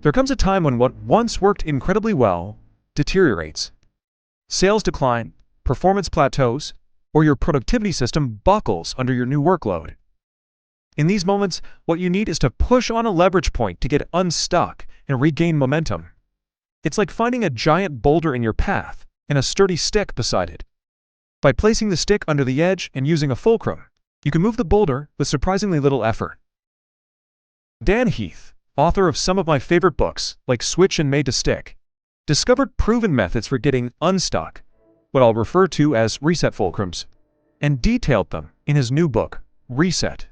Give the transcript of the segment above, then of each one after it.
There comes a time when what once worked incredibly well deteriorates. Sales decline, performance plateaus, or your productivity system buckles under your new workload. In these moments, what you need is to push on a leverage point to get unstuck and regain momentum. It's like finding a giant boulder in your path and a sturdy stick beside it. By placing the stick under the edge and using a fulcrum, you can move the boulder with surprisingly little effort. Dan Heath, author of some of my favorite books like Switch and Made to Stick, discovered proven methods for getting unstuck, what I'll refer to as reset fulcrums, and detailed them in his new book, Reset.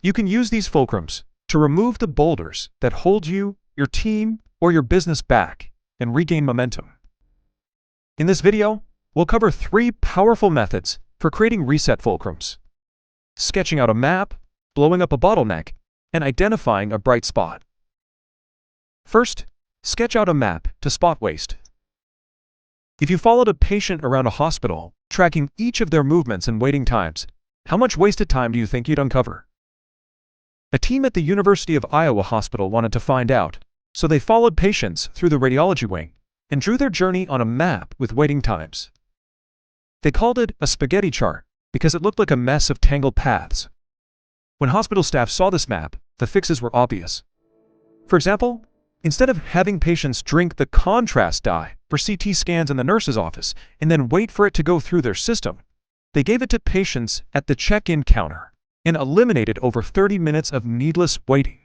You can use these fulcrums to remove the boulders that hold you, your team, or your business back and regain momentum. In this video, we'll cover 3 powerful methods for creating reset fulcrums: sketching out a map, blowing up a bottleneck, and identifying a bright spot. First, sketch out a map to spot waste. If you followed a patient around a hospital, tracking each of their movements and waiting times, how much wasted time do you think you'd uncover? A team at the University of Iowa hospital wanted to find out, so they followed patients through the radiology wing and drew their journey on a map with waiting times. They called it a spaghetti chart because it looked like a mess of tangled paths. When hospital staff saw this map, the fixes were obvious. For example, instead of having patients drink the contrast dye for CT scans in the nurse's office and then wait for it to go through their system, they gave it to patients at the check-in counter and eliminated over 30 minutes of needless waiting.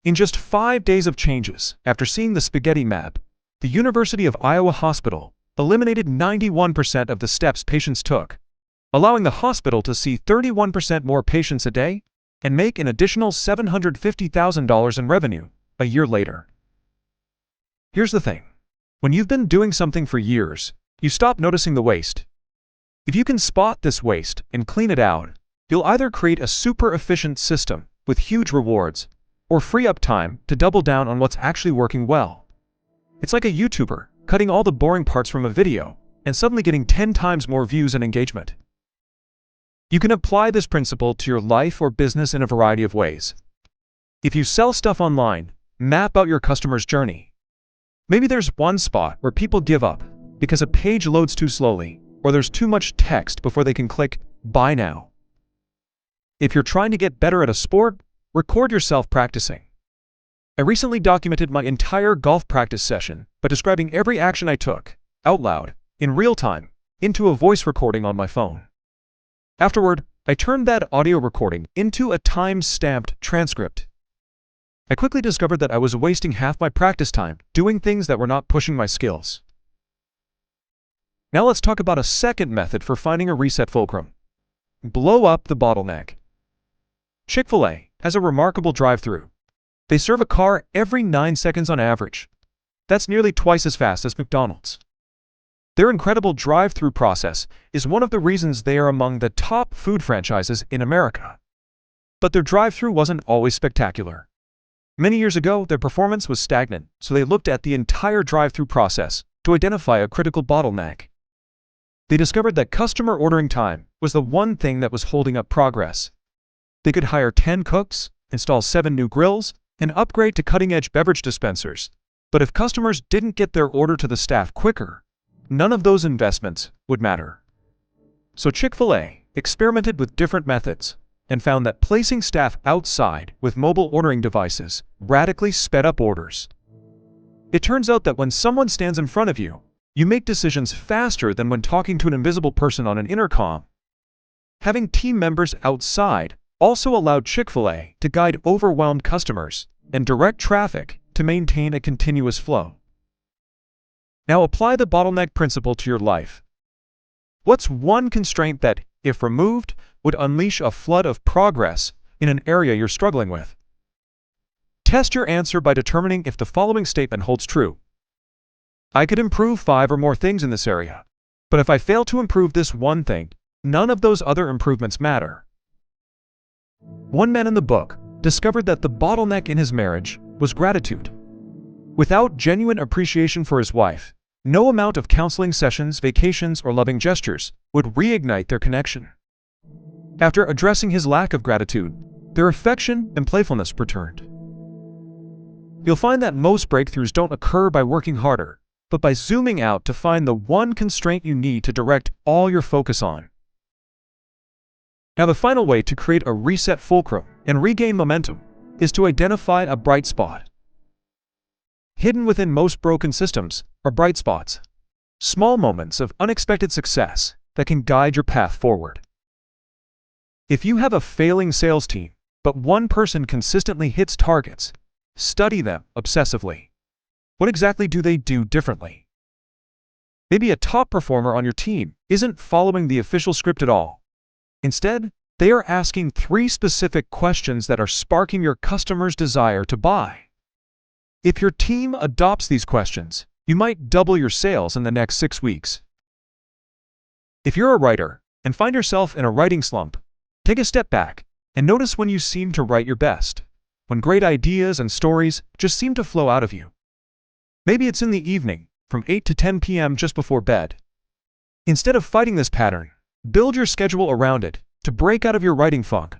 In just 5 days of changes after seeing the spaghetti map, the University of Iowa Hospital eliminated 91% of the steps patients took, allowing the hospital to see 31% more patients a day and make an additional $750,000 in revenue a year later. Here's the thing. When you've been doing something for years, you stop noticing the waste. If you can spot this waste and clean it out, you'll either create a super efficient system with huge rewards or free up time to double down on what's actually working well. It's like a YouTuber cutting all the boring parts from a video and suddenly getting 10 times more views and engagement. You can apply this principle to your life or business in a variety of ways. If you sell stuff online, map out your customer's journey. Maybe there's one spot where people give up because a page loads too slowly, or there's too much text before they can click Buy Now. If you're trying to get better at a sport, record yourself practicing. I recently documented my entire golf practice session by describing every action I took, out loud, in real time, into a voice recording on my phone. Afterward, I turned that audio recording into a time-stamped transcript. I quickly discovered that I was wasting half my practice time doing things that were not pushing my skills. Now let's talk about a second method for finding a reset fulcrum. Blow up the bottleneck. Chick-fil-A has a remarkable drive-thru. They serve a car every 9 seconds on average. That's nearly twice as fast as McDonald's. Their incredible drive-thru process is one of the reasons they are among the top food franchises in America. But their drive-thru wasn't always spectacular. Many years ago, their performance was stagnant, so they looked at the entire drive-thru process to identify a critical bottleneck. They discovered that customer ordering time was the one thing that was holding up progress. They could hire 10 cooks, install 7 new grills, and upgrade to cutting-edge beverage dispensers. But if customers didn't get their order to the staff quicker, none of those investments would matter. So Chick-fil-A experimented with different methods and found that placing staff outside with mobile ordering devices radically sped up orders. It turns out that when someone stands in front of you, you make decisions faster than when talking to an invisible person on an intercom. Having team members outside also allowed Chick-fil-A to guide overwhelmed customers and direct traffic to maintain a continuous flow. Now apply the bottleneck principle to your life. What's one constraint that, if removed, would unleash a flood of progress in an area you're struggling with? Test your answer by determining if the following statement holds true. I could improve 5 or more things in this area, but if I fail to improve this one thing, none of those other improvements matter. One man in the book discovered that the bottleneck in his marriage was gratitude. Without genuine appreciation for his wife, no amount of counseling sessions, vacations, or loving gestures would reignite their connection. After addressing his lack of gratitude, their affection and playfulness returned. You'll find that most breakthroughs don't occur by working harder, but by zooming out to find the one constraint you need to direct all your focus on. Now, the final way to create a reset fulcrum and regain momentum is to identify a bright spot. Hidden within most broken systems are bright spots, small moments of unexpected success that can guide your path forward. If you have a failing sales team, but one person consistently hits targets, study them obsessively. What exactly do they do differently? Maybe a top performer on your team isn't following the official script at all. Instead, they are asking 3 specific questions that are sparking your customers' desire to buy. If your team adopts these questions, you might double your sales in the next 6 weeks. If you're a writer and find yourself in a writing slump, take a step back and notice when you seem to write your best, when great ideas and stories just seem to flow out of you. Maybe it's in the evening, from 8 to 10 p.m. just before bed. Instead of fighting this pattern, build your schedule around it to break out of your writing funk.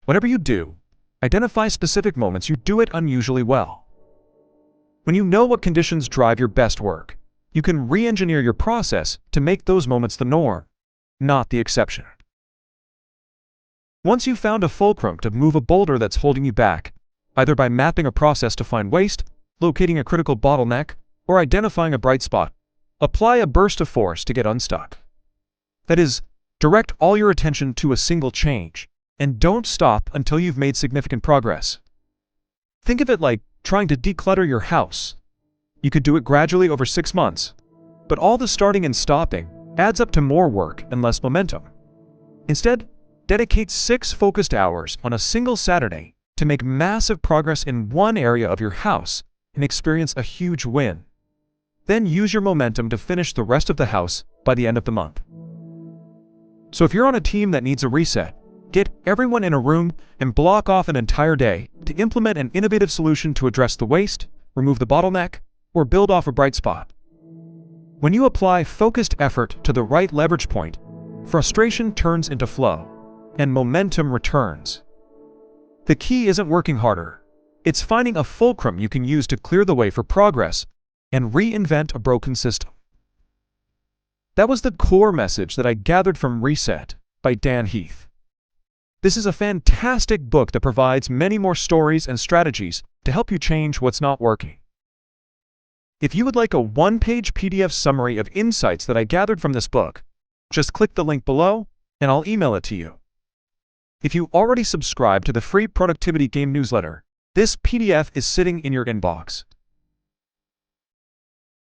Whatever you do, identify specific moments you do it unusually well. When you know what conditions drive your best work, you can re-engineer your process to make those moments the norm, not the exception. Once you've found a fulcrum to move a boulder that's holding you back, either by mapping a process to find waste, locating a critical bottleneck, or identifying a bright spot, apply a burst of force to get unstuck. That is, direct all your attention to a single change, and don't stop until you've made significant progress. Think of it like trying to declutter your house. You could do it gradually over 6 months, but all the starting and stopping adds up to more work and less momentum. Instead, dedicate 6 focused hours on a single Saturday to make massive progress in one area of your house and experience a huge win. Then use your momentum to finish the rest of the house by the end of the month. So if you're on a team that needs a reset, get everyone in a room and block off an entire day to implement an innovative solution to address the waste, remove the bottleneck, or build off a bright spot. When you apply focused effort to the right leverage point, frustration turns into flow, and momentum returns. The key isn't working harder. It's finding a fulcrum you can use to clear the way for progress and reinvent a broken system. That was the core message that I gathered from Reset by Dan Heath. This is a fantastic book that provides many more stories and strategies to help you change what's not working. If you would like a one-page PDF summary of insights that I gathered from this book, just click the link below and I'll email it to you. If you already subscribe to the free Productivity Game newsletter, this PDF is sitting in your inbox.